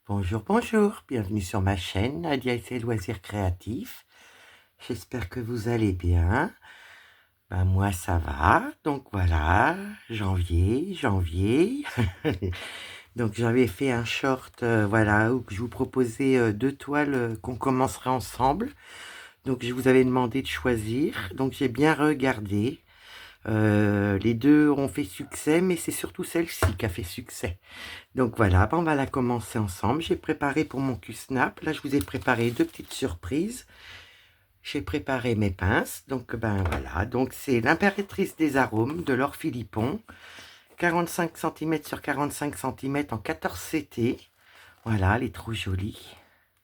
Bonjour, bonjour, bienvenue sur ma chaîne Nadia et ses loisirs créatifs. J'espère que vous allez bien. Moi ça va, donc voilà, janvier. Donc j'avais fait un short, voilà, où je vous proposais deux toiles qu'on commencerait ensemble. Donc je vous avais demandé de choisir, donc j'ai bien regardé. Les deux ont fait succès, mais c'est surtout celle-ci qui a fait succès. Donc voilà, on va la commencer ensemble. J'ai préparé pour mon Q-Snap. Là, je vous ai préparé deux petites surprises. J'ai préparé mes pinces. Donc voilà, donc c'est l'impératrice des arômes de Laure Philippon. 45 cm sur 45 cm en 14 CT. Voilà, elle est trop jolie.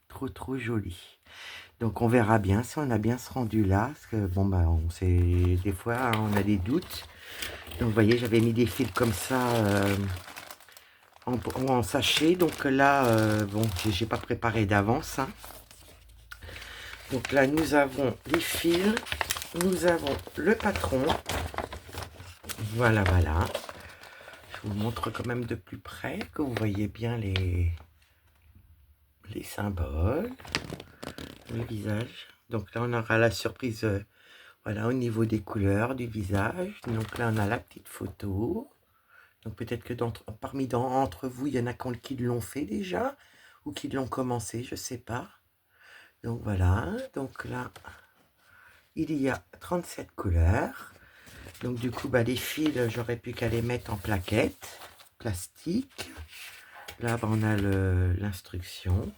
Trop jolie. Donc on verra bien si on a bien ce rendu là. Parce que bon, on sait, des fois, hein, on a des doutes. Donc vous voyez, j'avais mis des fils comme ça. En sachet, donc là bon, j'ai pas préparé d'avance, hein. Donc là nous avons les fils, nous avons le patron, voilà, je vous montre quand même de plus près que vous voyez bien les symboles, le visage. Donc là on aura la surprise, voilà, au niveau des couleurs du visage. Donc là on a la petite photo. Donc peut-être que entre vous il y en a qui l'ont fait déjà ou qui l'ont commencé, je sais pas. Donc voilà, donc là, il y a 37 couleurs. Donc du coup, les fils, j'aurais pu qu'à les mettre en plaquettes, plastique. Là, on a l'instruction.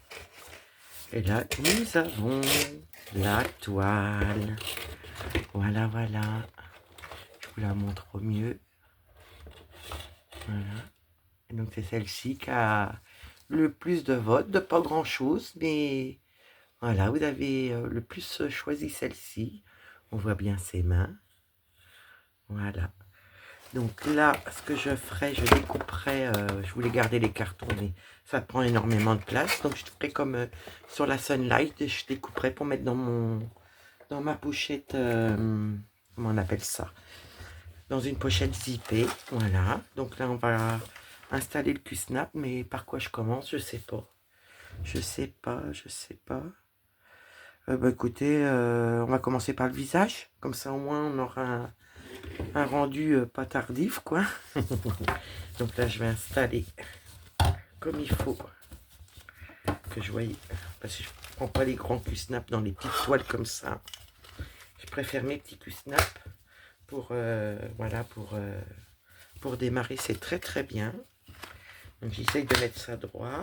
Et là, nous avons la toile. Voilà. Je vous la montre au mieux. Voilà. Et donc c'est celle-ci qui a le plus de votes, de pas grand-chose, mais... Voilà, vous avez le plus choisi celle-ci. On voit bien ses mains. Voilà. Donc là, ce que je ferai, je découperai, je voulais garder les cartons, mais ça prend énormément de place. Donc je ferai comme sur la Sunlight, et je découperai pour mettre dans ma pochette, comment on appelle ça? Dans une pochette zippée. Voilà. Donc là, on va installer le Q-Snap, mais par quoi je commence? Je sais pas. Je sais pas. Écoutez, on va commencer par le visage. Comme ça, au moins, on aura un rendu pas tardif, quoi. Donc là, je vais installer comme il faut. Que je voyais. Parce que je ne prends pas les grands Q-Snap dans les petites toiles comme ça. Je préfère mes petits Q-Snap pour, voilà, pour démarrer. C'est très bien. Donc j'essaye de mettre ça droit.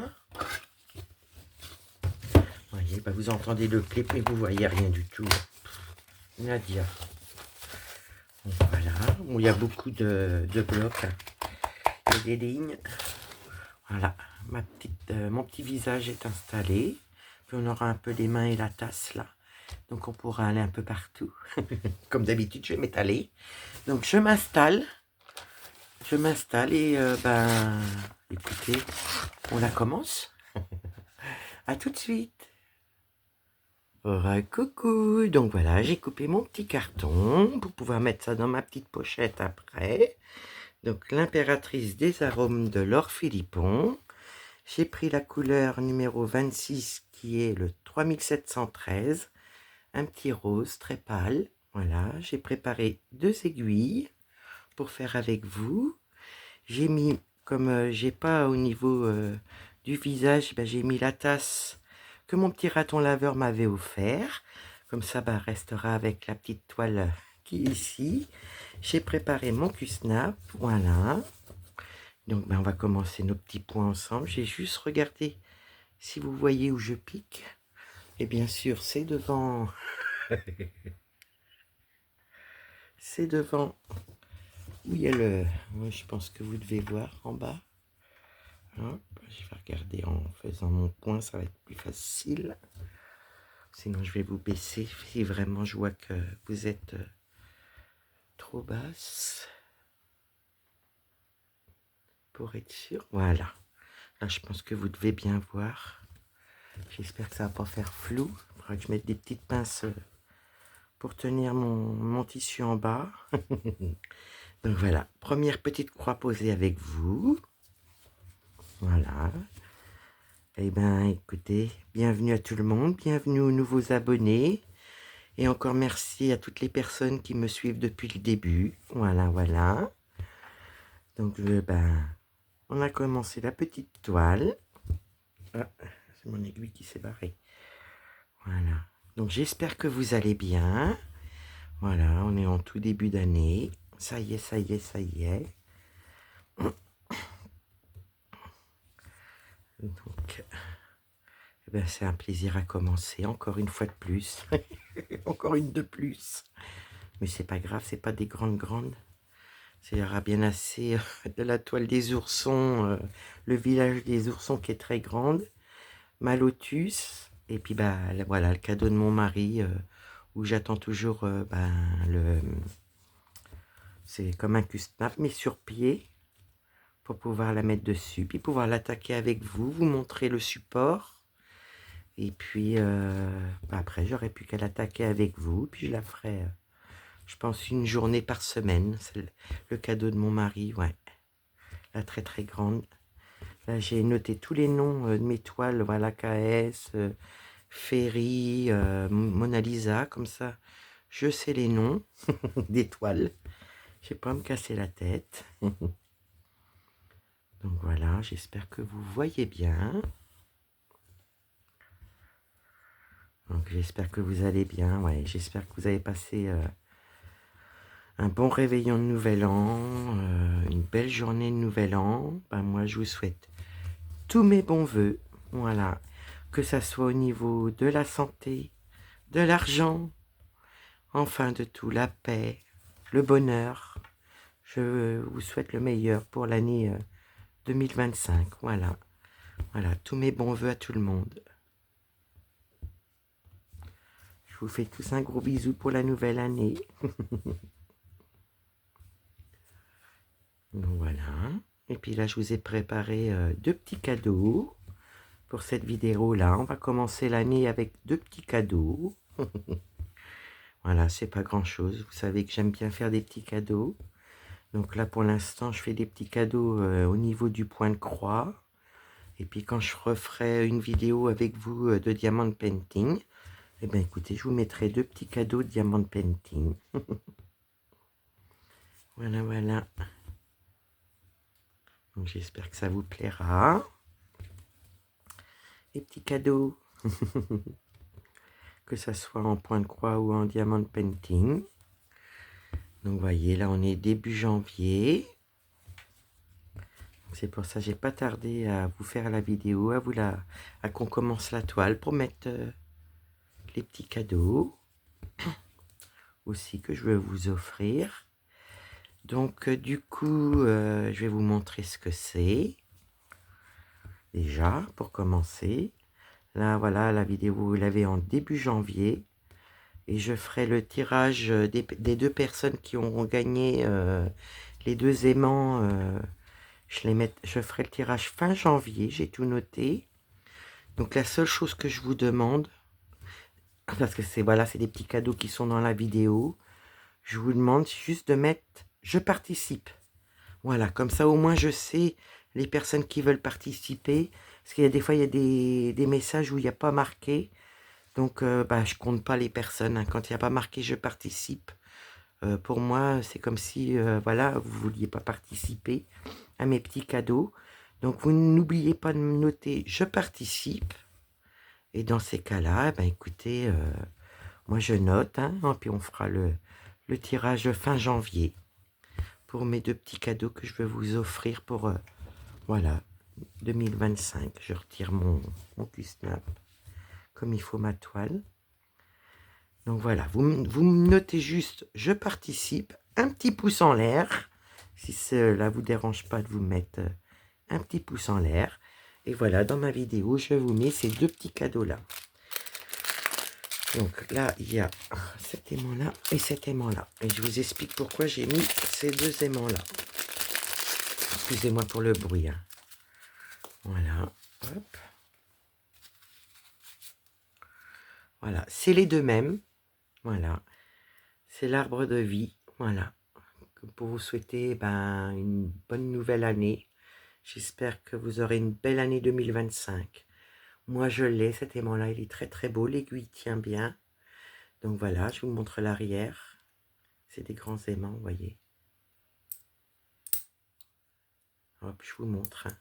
Vous voyez, vous entendez le clip, mais vous voyez rien du tout. Nadia. Donc, voilà. Bon, il y a beaucoup de blocs. Il y a des lignes. Voilà. Mon petit visage est installé. Puis on aura un peu les mains et la tasse là. Donc on pourra aller un peu partout. Comme d'habitude, je vais m'étaler. Donc je m'installe. Et écoutez, on la commence. À tout de suite. Coucou. Donc voilà, j'ai coupé mon petit carton pour pouvoir mettre ça dans ma petite pochette après. Donc l'impératrice des arômes de Laure Philippon. J'ai pris la couleur numéro 26 qui est le 3713. Un petit rose très pâle. Voilà, j'ai préparé deux aiguilles pour faire avec vous. J'ai mis, comme j'ai pas au niveau du visage, j'ai mis la tasse que mon petit raton laveur m'avait offert. Comme ça, restera avec la petite toile qui est ici. J'ai préparé mon Q-Snap, voilà. Donc on va commencer nos petits points ensemble. J'ai juste regardé si vous voyez où je pique. Et bien sûr, c'est devant... c'est devant où il y a le... Moi, je pense que vous devez voir en bas. Hop, je vais regarder en faisant mon point, ça va être plus facile. Sinon, je vais vous baisser si vraiment je vois que vous êtes trop basse. Pour être sûr. Voilà. Là, je pense que vous devez bien voir. J'espère que ça va pas faire flou. Il faudra que je mette des petites pinces pour tenir mon tissu en bas. Donc voilà, première petite croix posée avec vous. Voilà. Eh bien, écoutez, bienvenue à tout le monde, bienvenue aux nouveaux abonnés. Et encore merci à toutes les personnes qui me suivent depuis le début. Voilà, voilà. Donc, on a commencé la petite toile. Ah, c'est mon aiguille qui s'est barrée. Voilà. Donc, j'espère que vous allez bien. Voilà, on est en tout début d'année. Ça y est, ça y est, ça y est. Donc, eh ben, c'est un plaisir à commencer, encore une fois de plus. Encore une de plus. Mais c'est pas grave, c'est pas des grandes. Il y aura bien assez de la toile des oursons, le village des oursons qui est très grande, ma lotus, et puis voilà, le cadeau de mon mari, où j'attends toujours c'est comme un custap, mais sur pied, pour pouvoir la mettre dessus, puis pouvoir l'attaquer avec vous, vous montrer le support. Et puis après, j'aurais plus qu'à l'attaquer avec vous, puis je la ferai, je pense, une journée par semaine. C'est le cadeau de mon mari, ouais. La très très grande. Là, j'ai noté tous les noms de mes toiles, voilà, KS, Ferry, Mona Lisa, comme ça, je sais les noms des toiles. Je vais pas me casser la tête. Donc voilà, j'espère que vous voyez bien. Donc j'espère que vous allez bien, ouais, j'espère que vous avez passé un bon réveillon de Nouvel An, une belle journée de Nouvel An. Moi, je vous souhaite tous mes bons voeux, voilà, que ça soit au niveau de la santé, de l'argent, enfin de tout, la paix, le bonheur. Je vous souhaite le meilleur pour l'année 2025, voilà. Voilà, tous mes bons voeux à tout le monde. Je vous fais tous un gros bisou pour la nouvelle année. Donc voilà. Et puis là, je vous ai préparé deux petits cadeaux pour cette vidéo-là. On va commencer l'année avec deux petits cadeaux. Voilà, c'est pas grand-chose. Vous savez que j'aime bien faire des petits cadeaux. Donc là, pour l'instant, je fais des petits cadeaux au niveau du point de croix. Et puis quand je referai une vidéo avec vous de diamant painting, eh bien écoutez, je vous mettrai deux petits cadeaux de diamant painting. Voilà, voilà. Donc j'espère que ça vous plaira. Les petits cadeaux. Que ça soit en point de croix ou en diamant painting. Donc vous voyez, là on est début janvier. C'est pour ça que j'ai pas tardé à vous faire la vidéo, à qu'on commence la toile pour mettre les petits cadeaux aussi que je vais vous offrir. Donc du coup, je vais vous montrer ce que c'est. Déjà, pour commencer. Là, voilà, la vidéo, vous l'avez en début janvier. Et je ferai le tirage des deux personnes qui auront gagné les deux aimants. Je ferai le tirage fin janvier, j'ai tout noté. Donc la seule chose que je vous demande, parce que c'est voilà, c'est des petits cadeaux qui sont dans la vidéo, je vous demande juste de mettre « Je participe ». Voilà, comme ça au moins je sais les personnes qui veulent participer. Parce qu'il y a des fois, il y a des messages où il n'y a pas marqué. Donc, je compte pas les personnes, hein. Quand il n'y a pas marqué « Je participe », pour moi, c'est comme si, voilà, vous ne vouliez pas participer à mes petits cadeaux. Donc, vous n'oubliez pas de me noter « Je participe ». Et dans ces cas-là, écoutez, moi je note, hein, puis on fera le tirage fin janvier pour mes deux petits cadeaux que je vais vous offrir pour, voilà, 2025. Je retire mon Q-Snap comme il faut ma toile. Donc voilà, vous me notez juste « Je participe », un petit pouce en l'air, si cela vous dérange pas de vous mettre un petit pouce en l'air. Et voilà, dans ma vidéo, je vous mets ces deux petits cadeaux-là. Donc là, il y a cet aimant-là et cet aimant-là. Et je vous explique pourquoi j'ai mis ces deux aimants-là. Excusez-moi pour le bruit, hein. Voilà, hop. Voilà, c'est les deux mêmes. Voilà, c'est l'arbre de vie. Voilà, pour vous souhaiter une bonne nouvelle année. J'espère que vous aurez une belle année 2025. Moi, je l'ai, cet aimant-là, il est très très beau. L'aiguille tient bien. Donc voilà, je vous montre l'arrière. C'est des grands aimants, vous voyez. Hop, je vous montre, hein.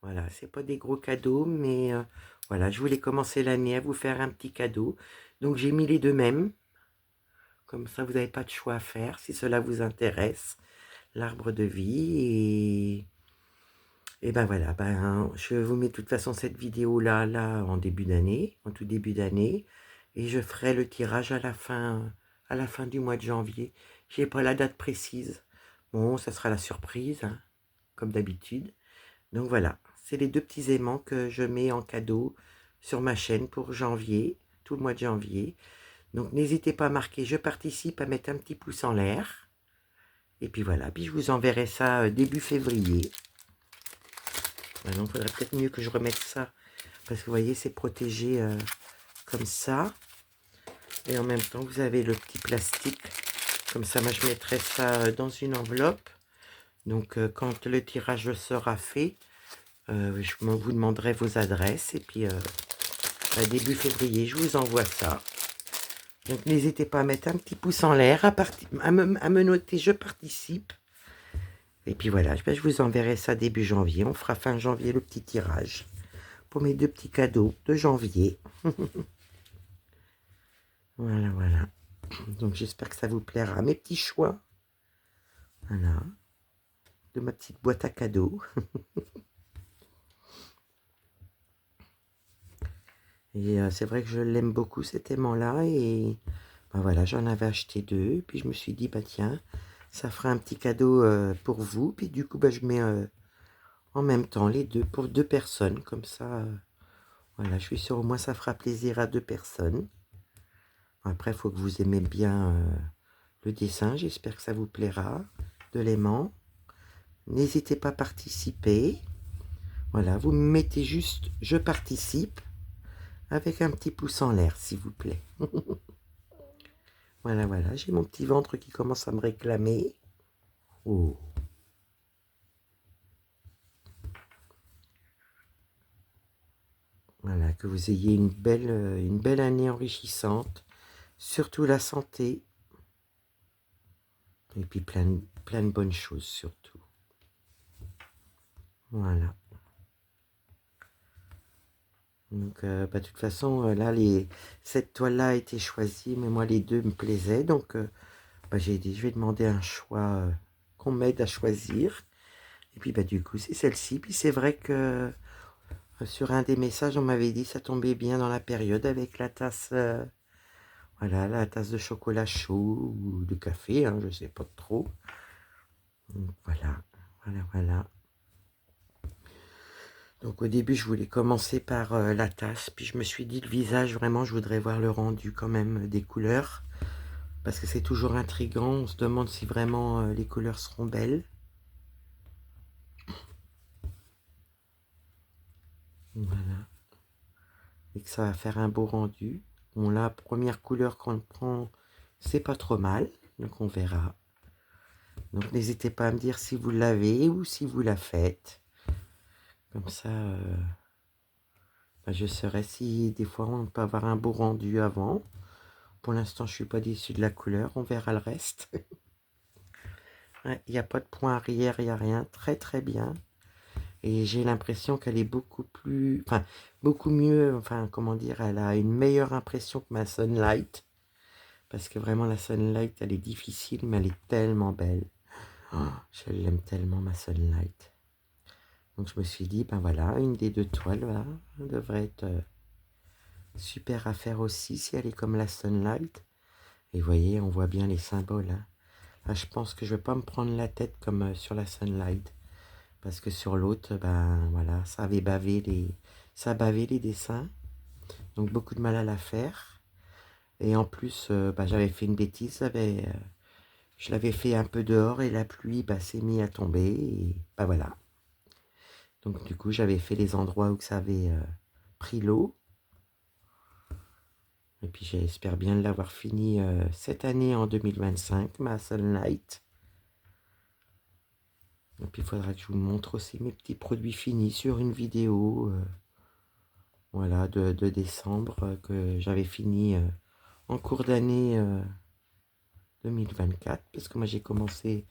Voilà, c'est pas des gros cadeaux, mais voilà, je voulais commencer l'année à vous faire un petit cadeau. Donc j'ai mis les deux mêmes. Comme ça, vous n'avez pas de choix à faire si cela vous intéresse. L'arbre de vie et ben voilà, ben je vous mets de toute façon cette vidéo là en début d'année, en tout début d'année, et je ferai le tirage à la fin du mois de janvier. J'ai pas la date précise. Bon, ça sera la surprise, hein, comme d'habitude. Donc voilà, c'est les deux petits aimants que je mets en cadeau sur ma chaîne pour janvier, tout le mois de janvier. Donc n'hésitez pas à marquer je participe, à mettre un petit pouce en l'air. Et puis voilà, puis je vous enverrai ça début février. Maintenant, il faudrait peut-être mieux que je remette ça. Parce que vous voyez, c'est protégé comme ça. Et en même temps, vous avez le petit plastique. Comme ça, moi, je mettrai ça dans une enveloppe. Donc, quand le tirage sera fait, je vous demanderai vos adresses. Et puis, début février, je vous envoie ça. Donc, n'hésitez pas à mettre un petit pouce en l'air, à me noter, je participe. Et puis voilà, je vous enverrai ça début janvier. On fera fin janvier le petit tirage pour mes deux petits cadeaux de janvier. Voilà, voilà. Donc j'espère que ça vous plaira. Mes petits choix. Voilà. De ma petite boîte à cadeaux. Et c'est vrai que je l'aime beaucoup cet aimant-là. Et ben voilà, j'en avais acheté deux. Puis je me suis dit, bah tiens, ça fera un petit cadeau pour vous. Puis du coup, bah, je mets en même temps les deux pour deux personnes. Comme ça, voilà, je suis sûre au moins ça fera plaisir à deux personnes. Après, il faut que vous aimez bien le dessin. J'espère que ça vous plaira. De l'aimant. N'hésitez pas à participer. Voilà, vous mettez juste « Je participe » avec un petit pouce en l'air, s'il vous plaît. Voilà, voilà, j'ai mon petit ventre qui commence à me réclamer. Oh. Voilà, que vous ayez une belle année enrichissante. Surtout la santé. Et puis plein de bonnes choses, surtout. Voilà. Donc, bah, de toute façon, là, cette toile-là a été choisie, mais moi, les deux me plaisaient. Donc, bah, j'ai dit, je vais demander un choix, qu'on m'aide à choisir. Et puis, bah, du coup, c'est celle-ci. Puis, c'est vrai que sur un des messages, on m'avait dit, ça tombait bien dans la période avec la tasse, voilà, la tasse de chocolat chaud ou de café, hein, je sais pas trop. Donc, voilà, voilà, voilà. Donc au début, je voulais commencer par la tasse, puis je me suis dit le visage, vraiment, je voudrais voir le rendu quand même des couleurs, parce que c'est toujours intriguant, on se demande si vraiment les couleurs seront belles. Voilà, et que ça va faire un beau rendu. Bon, la première couleur qu'on prend, c'est pas trop mal, donc on verra. Donc n'hésitez pas à me dire si vous l'avez ou si vous la faites. Comme ça, bah, je saurai si des fois on peut avoir un beau rendu avant. Pour l'instant, je suis pas déçu de la couleur, on verra le reste. Il n'y a pas de point arrière, il n'y a rien. Très très bien. Et j'ai l'impression qu'elle est beaucoup plus... Enfin, beaucoup mieux... Enfin, comment dire, elle a une meilleure impression que ma Sunlight. Parce que vraiment, la Sunlight, elle est difficile, mais elle est tellement belle. Oh, je l'aime tellement, ma Sunlight. Donc, je me suis dit, ben voilà, une des deux toiles, là, devrait être super à faire aussi, si elle est comme la Sunlight. Et vous voyez, on voit bien les symboles, hein. Là, je pense que je vais pas me prendre la tête comme sur la Sunlight. Parce que sur l'autre, ben voilà, ça a bavé les dessins. Donc beaucoup de mal à la faire. Et en plus, ben, j'avais fait une bêtise. Je l'avais fait un peu dehors et la pluie s'est mise à tomber. Et ben voilà. Donc du coup, j'avais fait les endroits où ça avait pris l'eau. Et puis j'espère bien l'avoir fini cette année en 2025, ma Sunlight. Et puis il faudra que je vous montre aussi mes petits produits finis sur une vidéo. voilà, de décembre que j'avais fini en cours d'année 2024, parce que moi j'ai commencé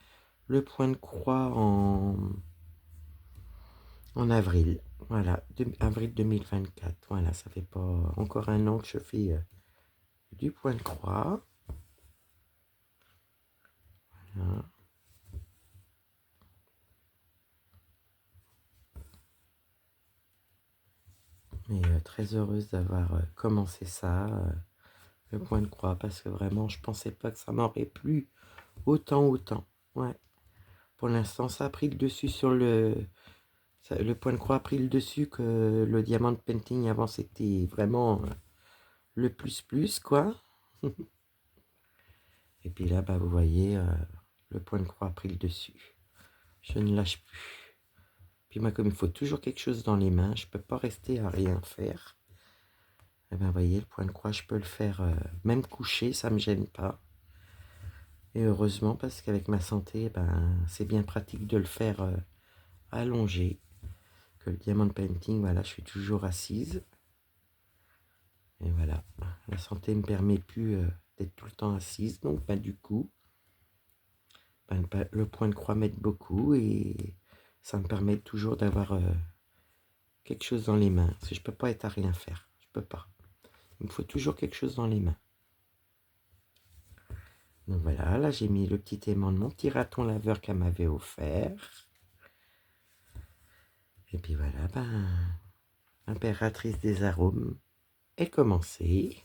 le point de croix en avril. Voilà, avril 2024. Voilà, ça fait pas encore un an que je fais du point de croix. Voilà. Mais très heureuse d'avoir commencé ça, le point de croix, parce que vraiment, je pensais pas que ça m'aurait plu autant. Ouais. Pour l'instant, ça a pris le dessus sur le point de croix a pris le dessus que le diamant painting avant, c'était vraiment le plus, quoi. Et puis là, bah, vous voyez, le point de croix a pris le dessus. Je ne lâche plus. Puis moi, comme il faut toujours quelque chose dans les mains, je peux pas rester à rien faire. Et ben, vous voyez, le point de croix, je peux le faire même couché, ça me gêne pas. Et heureusement, parce qu'avec ma santé, ben, c'est bien pratique de le faire allongé. Que le diamond painting, voilà, je suis toujours assise. Et voilà, la santé ne me permet plus d'être tout le temps assise. Donc, ben, du coup, ben, le point de croix m'aide beaucoup et ça me permet toujours d'avoir quelque chose dans les mains. Parce que je peux pas être à rien faire. Je peux pas. Il me faut toujours quelque chose dans les mains. Donc voilà, là j'ai mis le petit aimant de mon petit raton laveur qu'elle m'avait offert. Et puis voilà, ben, impératrice des arômes est commencée.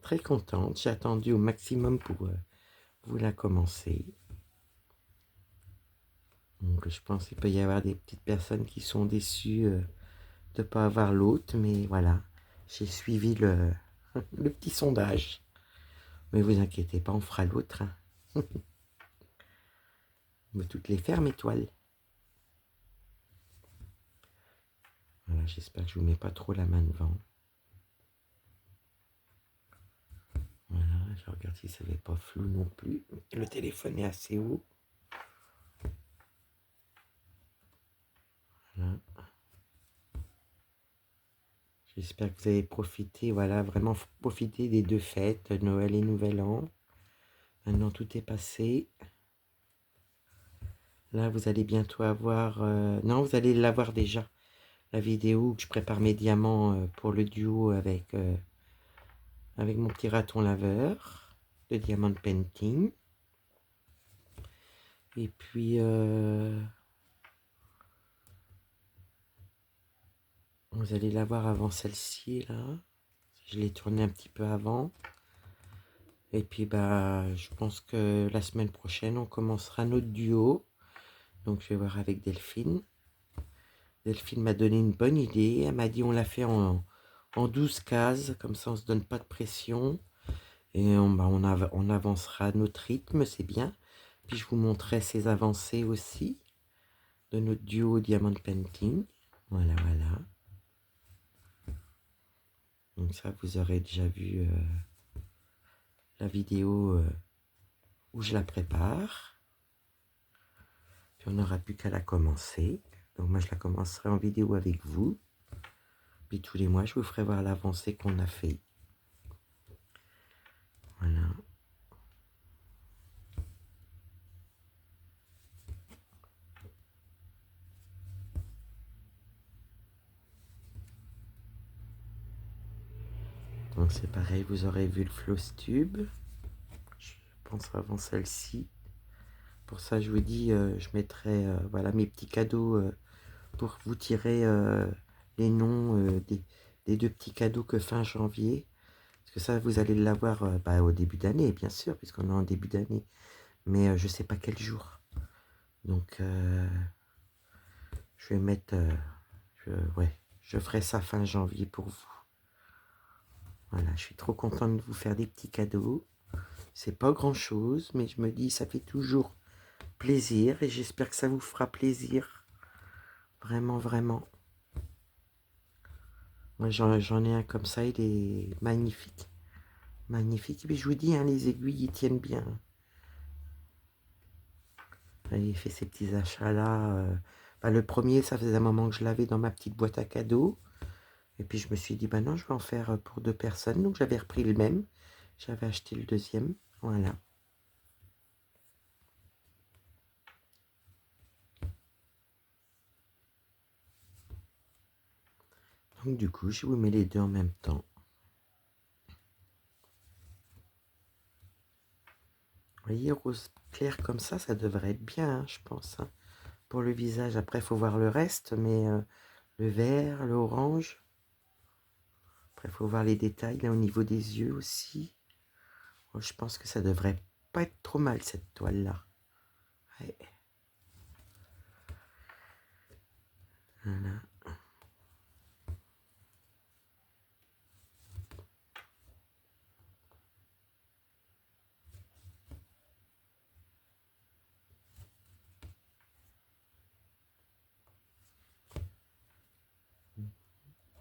Très contente, j'ai attendu au maximum pour vous la commencer. Donc je pense qu'il peut y avoir des petites personnes qui sont déçues de ne pas avoir l'autre, mais voilà, j'ai suivi le petit sondage. Mais vous inquiétez pas, on fera l'autre. Hein. On va toutes les faire, mes toiles. Voilà, j'espère que je vous mets pas trop la main devant. Voilà, je regarde si ça n'est pas flou non plus. Le téléphone est assez haut. Voilà. J'espère que vous avez profité, voilà, vraiment profité des deux fêtes, Noël et Nouvel An. Maintenant, tout est passé. Là, vous allez bientôt avoir... non, vous allez l'avoir déjà. La vidéo où je prépare mes diamants pour le duo avec mon petit raton laveur. Le diamant painting. Et puis... vous allez l'avoir avant celle-ci, là. Je l'ai tournée un petit peu avant. Et puis, bah, je pense que la semaine prochaine, on commencera notre duo. Donc, je vais voir avec Delphine. Delphine m'a donné une bonne idée. Elle m'a dit on l'a fait en 12 cases. Comme ça, on ne se donne pas de pression. Et on avancera à notre rythme, c'est bien. Puis, je vous montrerai ses avancées aussi de notre duo Diamond Painting. Voilà. Donc ça, vous aurez déjà vu la vidéo où je la prépare. Puis on n'aura plus qu'à la commencer. Donc moi, je la commencerai en vidéo avec vous. Puis tous les mois, je vous ferai voir l'avancée qu'on a fait. Voilà. Donc c'est pareil, vous aurez vu le floss tube. Je pense avant celle-ci. Pour ça, je vous dis, je mettrai voilà, mes petits cadeaux pour vous tirer les noms des deux petits cadeaux que fin janvier. Parce que ça, vous allez l'avoir au début d'année, bien sûr, puisqu'on est en début d'année. Mais je ne sais pas quel jour. Donc, je vais mettre... je ferai ça fin janvier pour vous. Voilà, je suis trop contente de vous faire des petits cadeaux. C'est pas grand-chose, mais je me dis, ça fait toujours plaisir. Et j'espère que ça vous fera plaisir. Vraiment. Moi, j'en ai un comme ça, il est magnifique. Magnifique. Et puis, je vous dis, hein, les aiguilles, ils tiennent bien. Il fait ces petits achats-là. Le premier, ça faisait un moment que je l'avais dans ma petite boîte à cadeaux. Et puis je me suis dit, bah non, je vais en faire pour 2 personnes. Donc j'avais repris le même. J'avais acheté le deuxième. Voilà. Donc du coup, je vous mets les deux en même temps. Vous voyez, rose clair comme ça devrait être bien, hein, je pense. Hein. Pour le visage, après, il faut voir le reste, mais le vert, l'orange. Après, il faut voir les détails, là, au niveau des yeux aussi. Oh, je pense que ça devrait pas être trop mal, cette toile-là. Ouais. Voilà.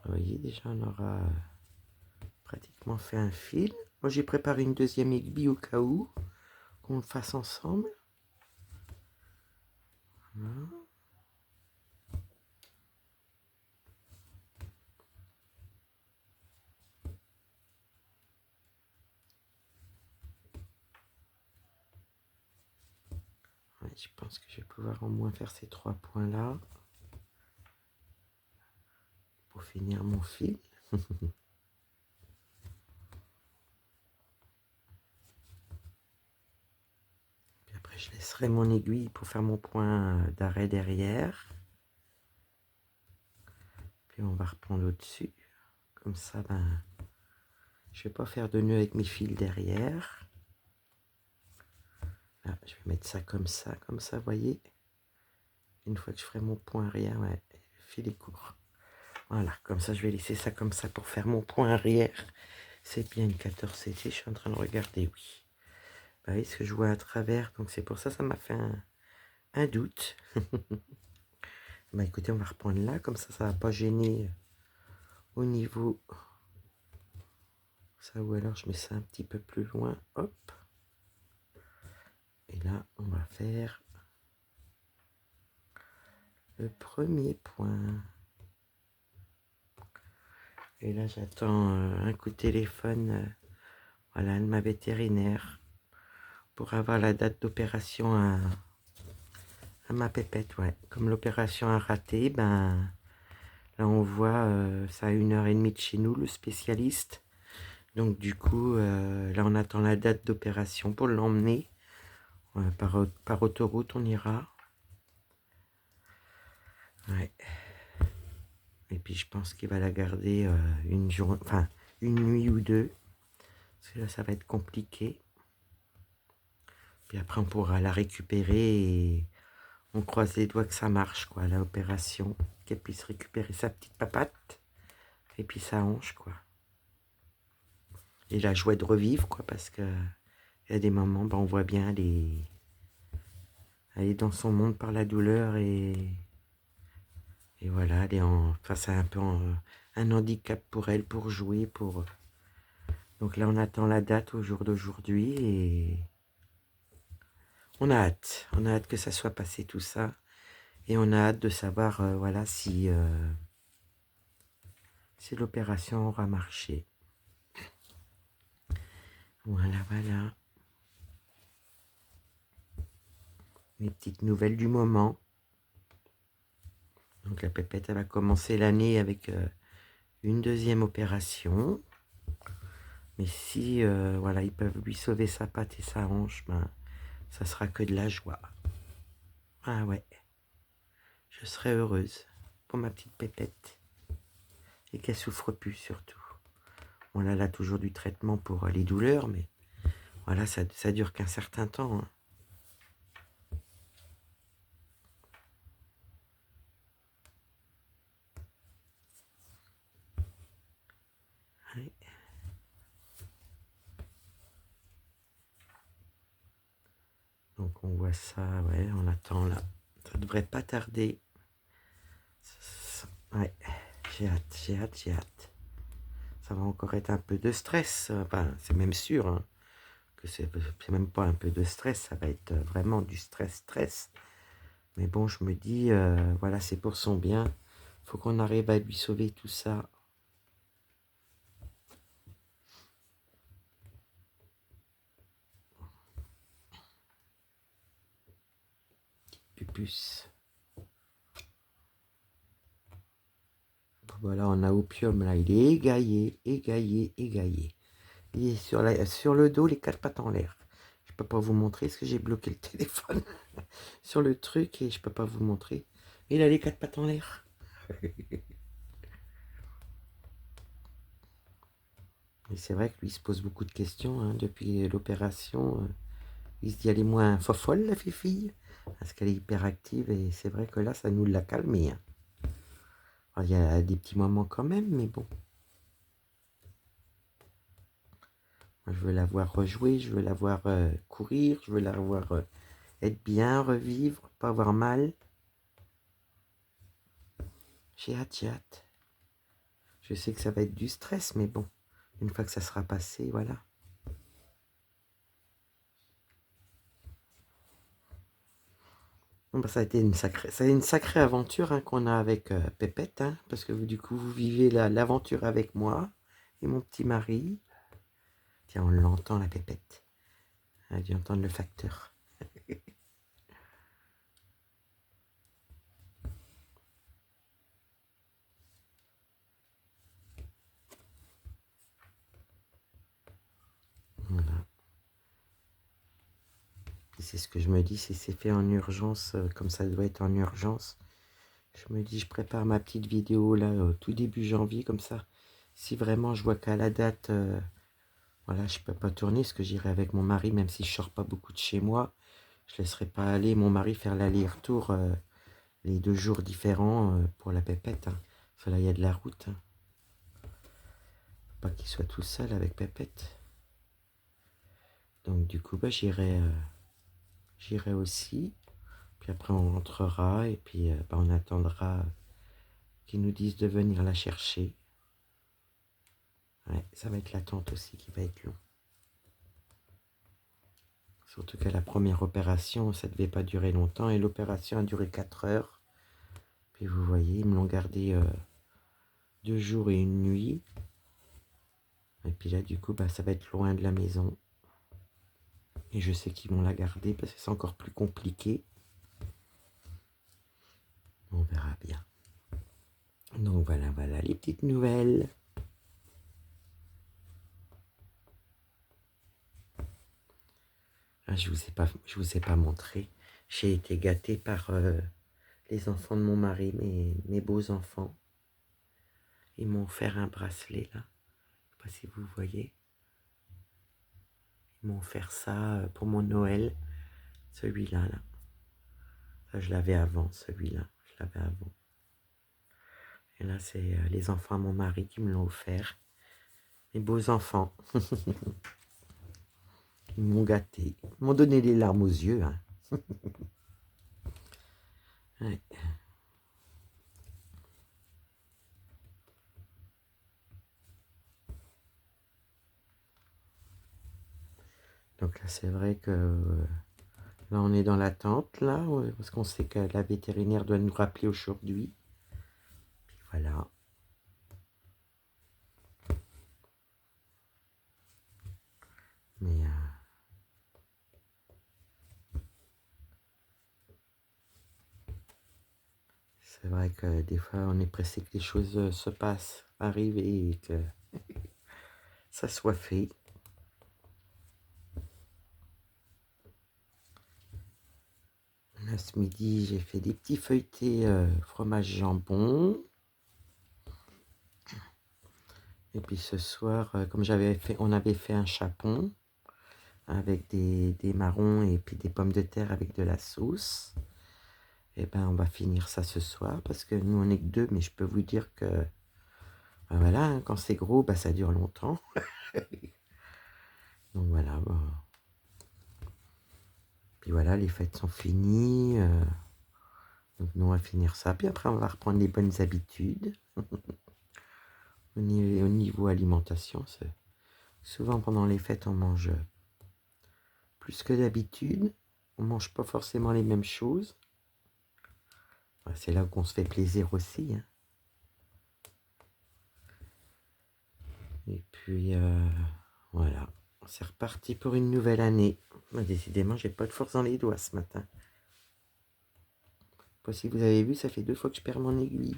Vous voyez, déjà, on aura pratiquement fait un fil. Moi, j'ai préparé une deuxième aiguille au cas où, qu'on le fasse ensemble. Voilà. Ouais, je pense que je vais pouvoir au moins faire ces 3 points-là pour finir mon fil. Puis après, je laisserai mon aiguille pour faire mon point d'arrêt derrière. Puis on va reprendre au-dessus. Comme ça, ben, je vais pas faire de nœud avec mes fils derrière. Là, je vais mettre ça, vous voyez. Une fois que je ferai mon point arrière, ouais, le fil est court. Voilà, comme ça, je vais laisser ça comme ça pour faire mon point arrière. C'est bien une 14 CT, je suis en train de regarder, oui. Bah oui, ce que je vois à travers, donc c'est pour ça, ça m'a fait un doute. Bah écoutez, on va reprendre là, comme ça va pas gêner au niveau... Ça, ou alors je mets ça un petit peu plus loin, hop. Et là, on va faire le premier point. Et là, j'attends un coup de téléphone, voilà, de ma vétérinaire, pour avoir la date d'opération à ma pépette, ouais. Comme l'opération a raté, ben là on voit ça à 1h30 de chez nous, le spécialiste. Donc du coup, là on attend la date d'opération pour l'emmener. Par autoroute, on ira. Ouais. Et puis je pense qu'il va la garder une journée, enfin une nuit ou deux. Parce que là ça va être compliqué. Puis après on pourra la récupérer et on croise les doigts que ça marche, quoi, l'opération. Qu'elle puisse récupérer sa petite papate. Et puis sa hanche, quoi. Et la joie de revivre, quoi, parce que il y a des moments, ben, on voit bien, elle est dans son monde par la douleur et voilà, elle est face à un peu un handicap pour elle, pour jouer, pour... Donc là, on attend la date au jour d'aujourd'hui et on a hâte que ça soit passé tout ça et on a hâte de savoir, voilà, si l'opération aura marché. Voilà, voilà. Les petites nouvelles du moment. Donc la pépette, elle va commencer l'année avec une deuxième opération. Mais si voilà, ils peuvent lui sauver sa patte et sa hanche, ben, ça sera que de la joie. Ah ouais, je serai heureuse pour ma petite pépette. Et qu'elle souffre plus surtout. Bon là, elle a toujours du traitement pour les douleurs, mais voilà, ça dure qu'un certain temps. Hein. Ouais. Donc on voit ça, ouais, on attend là. Ça devrait pas tarder. Ouais, j'ai hâte. Ça va encore être un peu de stress. Enfin, c'est même sûr hein, que c'est même pas un peu de stress, ça va être vraiment du stress. Mais bon, je me dis, voilà, c'est pour son bien. Faut qu'on arrive à lui sauver tout ça. puce. Voilà, on a Opium là, il est égaillé, égaillé, égaillé. Il est sur le dos, les quatre pattes en l'air. Je peux pas vous montrer parce que j'ai bloqué le téléphone sur le truc et je peux pas vous montrer. Il a les quatre pattes en l'air. Et c'est vrai que lui il se pose beaucoup de questions hein, depuis l'opération. Il se dit elle est moins fofolle la fille parce qu'elle est hyper active et c'est vrai que là ça nous l'a calmé. Hein. Alors, il y a des petits moments quand même, mais bon. Moi, je veux la voir rejouer, je veux la voir courir, je veux la voir être bien, revivre, pas avoir mal. J'ai hâte, j'ai hâte. Je sais que ça va être du stress, mais bon, une fois que ça sera passé, voilà. Bon, bah, ça a été une sacrée aventure hein, qu'on a avec Pépette, hein, parce que du coup, vous vivez l'aventure avec moi et mon petit mari. Tiens, on l'entend, la Pépette. Elle a dû entendre le facteur. Voilà. C'est ce que je me dis, si c'est fait en urgence, comme ça doit être en urgence, je me dis, je prépare ma petite vidéo là, au tout début janvier, comme ça. Si vraiment je vois qu'à la date, voilà, je peux pas tourner, parce que j'irai avec mon mari, même si je sors pas beaucoup de chez moi, je laisserai pas aller mon mari faire l'aller-retour les 2 jours différents pour la Pépette. Hein. Parce que là, il y a de la route. Hein. Faut pas qu'il soit tout seul avec Pépette. Donc du coup, bah, j'irai aussi. Puis après, on rentrera et puis bah, on attendra qu'ils nous disent de venir la chercher. Ouais, ça va être l'attente aussi qui va être long. Surtout qu'à la première opération, ça ne devait pas durer longtemps et l'opération a duré 4 heures. Puis vous voyez, ils me l'ont gardé 2 jours et une nuit. Et puis là, du coup, bah, ça va être loin de la maison. Et je sais qu'ils vont la garder parce que c'est encore plus compliqué. On verra bien. Donc voilà, voilà les petites nouvelles. Ah, je vous ai pas montré. J'ai été gâtée par les enfants de mon mari, mes beaux enfants. Ils m'ont offert un bracelet là. Je sais pas si vous voyez. Ils m'ont offert ça pour mon Noël. Celui-là là. Ça, je l'avais avant, celui-là. Je l'avais avant. Et là, c'est les enfants de mon mari qui me l'ont offert. Mes beaux enfants. Ils m'ont gâté. Ils m'ont donné les larmes aux yeux. Hein. Ouais. Donc là, c'est vrai que là, on est dans l'attente, là, parce qu'on sait que la vétérinaire doit nous rappeler aujourd'hui. Puis voilà. Mais c'est vrai que des fois, on est pressé que les choses se passent, arrivent et que ça soit fait. Là, ce midi, j'ai fait des petits feuilletés fromage jambon. Et puis ce soir, comme on avait fait un chapon avec des marrons et puis des pommes de terre avec de la sauce. Et ben, on va finir ça ce soir parce que nous, on n'est que 2, mais je peux vous dire que ben voilà, hein, quand c'est gros, ben, ça dure longtemps. Donc voilà. Bon. Puis voilà, les fêtes sont finies. Donc nous, on va finir ça. Puis après, on va reprendre les bonnes habitudes. Au niveau alimentation, souvent pendant les fêtes, on mange plus que d'habitude. On mange pas forcément les mêmes choses. C'est là qu'on se fait plaisir aussi. Hein. Et puis, voilà. C'est reparti pour une nouvelle année. Décidément, j'ai pas de force dans les doigts ce matin. sais pas si vous avez vu, ça fait 2 fois que je perds mon aiguille.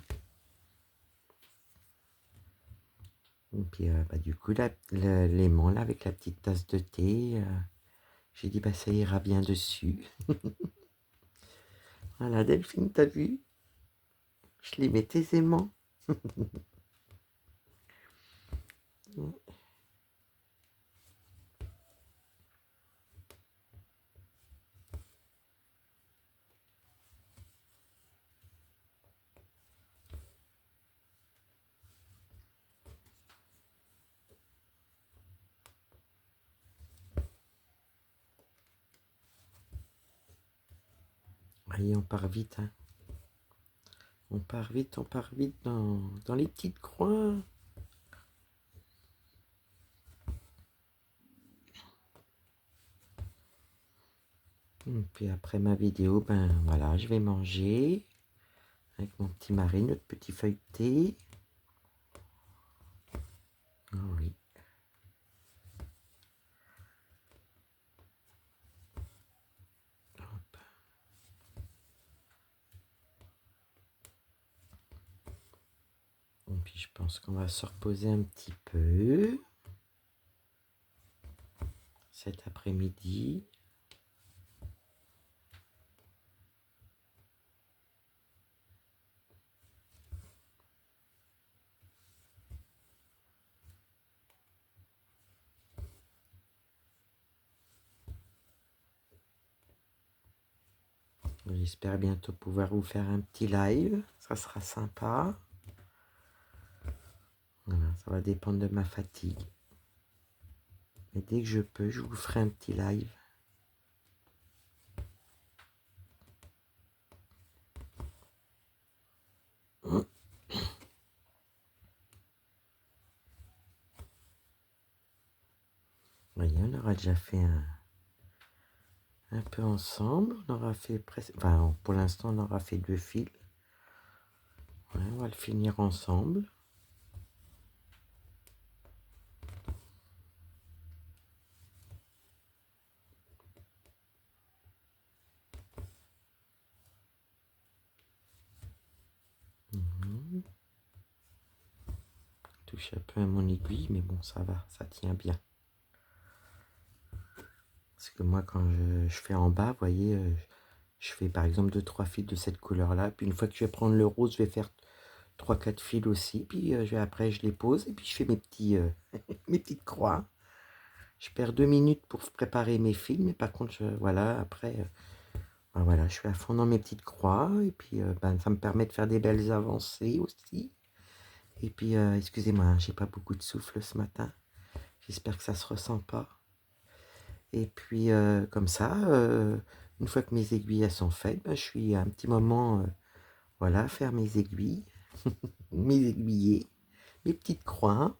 Et puis bah, du coup, l'aimant là avec la petite tasse de thé, j'ai dit bah ça ira bien dessus. Voilà Delphine, t'as vu? Je les mets aisément. Allez, on part vite, hein. On part vite dans les petites croix. Et puis après ma vidéo, ben voilà, je vais manger avec mon petit mari, notre petit feuilleté. Oh oui. Hop. Et puis je pense qu'on va se reposer un petit peu cet après-midi. J'espère bientôt pouvoir vous faire un petit live, ça sera sympa. Voilà, ça va dépendre de ma fatigue. Mais dès que je peux, je vous ferai un petit live. Voyez, on aura déjà fait un peu ensemble. On aura fait presque... Enfin, pour l'instant, on aura fait 2 fils. Ouais, on va le finir ensemble. Touche un peu à mon aiguille, mais bon, ça va, ça tient bien. Parce que moi, quand je fais en bas, vous voyez, je fais par exemple 2-3 fils de cette couleur-là. Puis une fois que je vais prendre le rose, je vais faire 3-4 fils aussi. Puis après, je les pose et puis je fais mes mes petites croix. Je perds 2 minutes pour préparer mes fils, mais par contre, voilà, après, ben voilà, je suis à fond dans mes petites croix. Et puis, ben, ça me permet de faire des belles avancées aussi. Et puis, excusez-moi, j'ai pas beaucoup de souffle ce matin. J'espère que ça se ressent pas. Et puis, comme ça, une fois que mes aiguilles elles sont faites, ben, je suis un petit moment, voilà, à faire mes aiguilles, mes aiguillés, mes petites croix.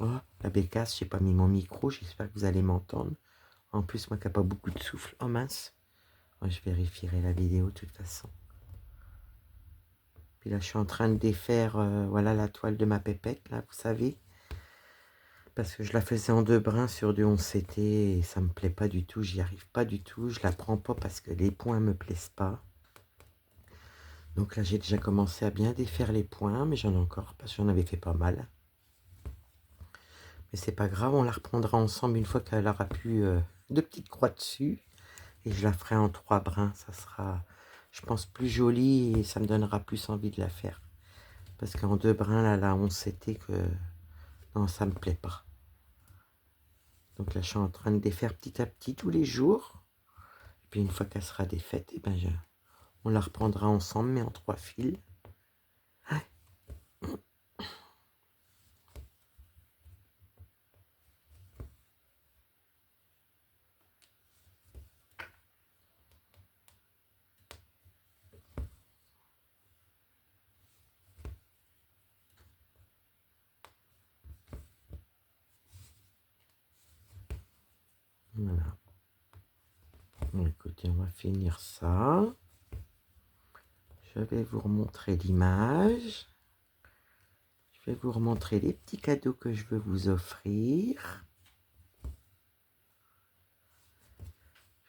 Oh, la bécasse, j'ai pas mis mon micro, j'espère que vous allez m'entendre. En plus, moi qui n'ai pas beaucoup de souffle. Oh mince, oh, je vérifierai la vidéo de toute façon. Puis là, je suis en train de défaire, voilà, la toile de ma pépette, là, vous savez. Parce que je la faisais en 2 brins sur du 11CT et ça me plaît pas du tout, j'y arrive pas du tout. Je la prends pas parce que les points me plaisent pas. Donc là, j'ai déjà commencé à bien défaire les points, mais j'en ai encore parce que j'en avais fait pas mal. Mais c'est pas grave, on la reprendra ensemble une fois qu'elle aura plus 2 petites croix dessus. Et je la ferai en 3 brins, ça sera, je pense, plus joli et ça me donnera plus envie de la faire. Parce qu'en 2 brins, là, la 11CT, que non, ça me plaît pas. Donc là, je suis en train de défaire petit à petit tous les jours. Et puis une fois qu'elle sera défaite, eh ben, on la reprendra ensemble, mais en 3 fils. Voilà. Bon, écoutez, on va finir ça. Je vais vous remontrer l'image. Je vais vous remontrer les petits cadeaux que je veux vous offrir.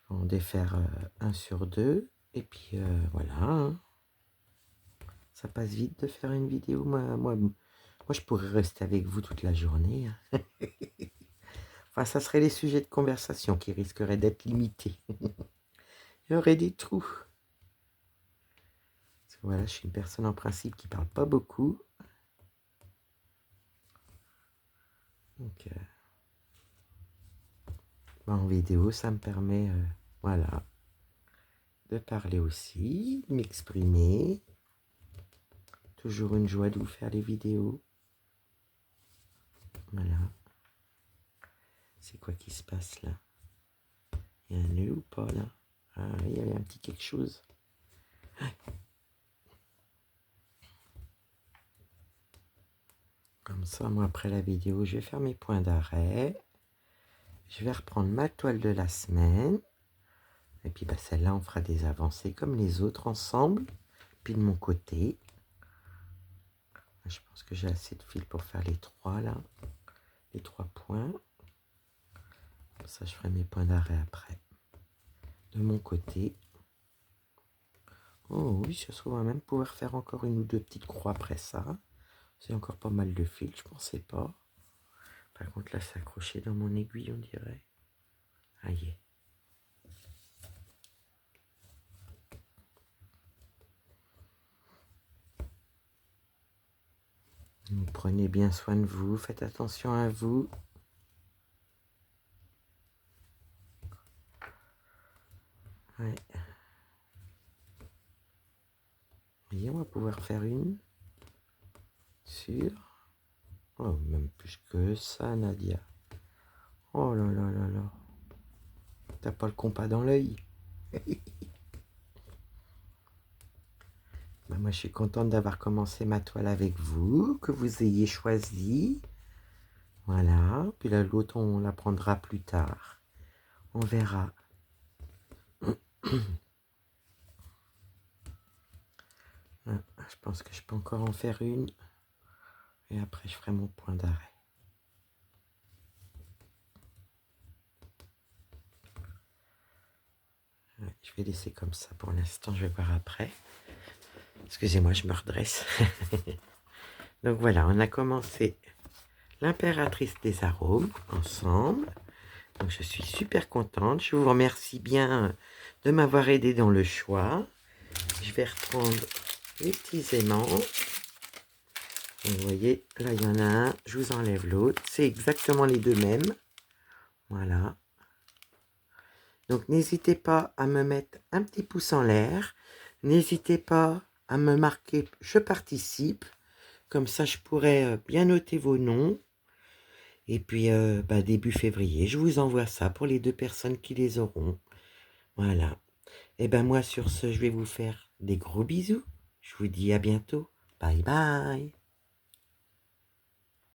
Je vais en défaire un sur deux. Et puis voilà. Hein. Ça passe vite de faire une vidéo. Moi, je pourrais rester avec vous toute la journée. Hein. Enfin, ça serait les sujets de conversation qui risqueraient d'être limités. Il y aurait des trous. Parce que voilà, je suis une personne en principe qui parle pas beaucoup. Donc, en vidéo, ça me permet, voilà, de parler aussi, de m'exprimer. Toujours une joie de vous faire les vidéos. Voilà. C'est quoi qui se passe là? Il y a un nœud ou pas là? Ah, il y avait un petit quelque chose. Comme ça, moi, après la vidéo, je vais faire mes points d'arrêt. Je vais reprendre ma toile de la semaine. Et puis, bah, celle-là, on fera des avancées comme les autres ensemble. Puis de mon côté, je pense que j'ai assez de fil pour faire les trois là. Les 3 points. Comme ça, je ferai mes points d'arrêt après. De mon côté. Oh oui, ça se trouve, on va même pouvoir faire encore une ou deux petites croix après ça. C'est encore pas mal de fil, je pensais pas. Par contre, là, c'est accroché dans mon aiguille, on dirait. Aïe. Vous prenez bien soin de vous, faites attention à vous. Ouais. Vous voyez, on va pouvoir faire une sur... Oh, même plus que ça, Nadia. Oh là là là là. T'as pas le compas dans l'œil. Bah, moi, je suis contente d'avoir commencé ma toile avec vous, que vous ayez choisi. Voilà. Puis là, l'autre, on la prendra plus tard. On verra. Je pense que je peux encore en faire une. Et après, je ferai mon point d'arrêt. Ouais, je vais laisser comme ça pour l'instant. Je vais voir après. Excusez-moi, je me redresse. Donc voilà, on a commencé l'impératrice des arômes ensemble. Donc je suis super contente. Je vous remercie bien de m'avoir aidé dans le choix. Je vais reprendre les petits aimants. Vous voyez, là il y en a un. Je vous enlève l'autre. C'est exactement les deux mêmes. Voilà. Donc n'hésitez pas à me mettre un petit pouce en l'air. N'hésitez pas à me marquer « Je participe ». Comme ça, je pourrai bien noter vos noms. Et puis, début février, je vous envoie ça pour les 2 personnes qui les auront. Voilà. Et ben moi, sur ce, je vais vous faire des gros bisous. Je vous dis à bientôt. Bye bye.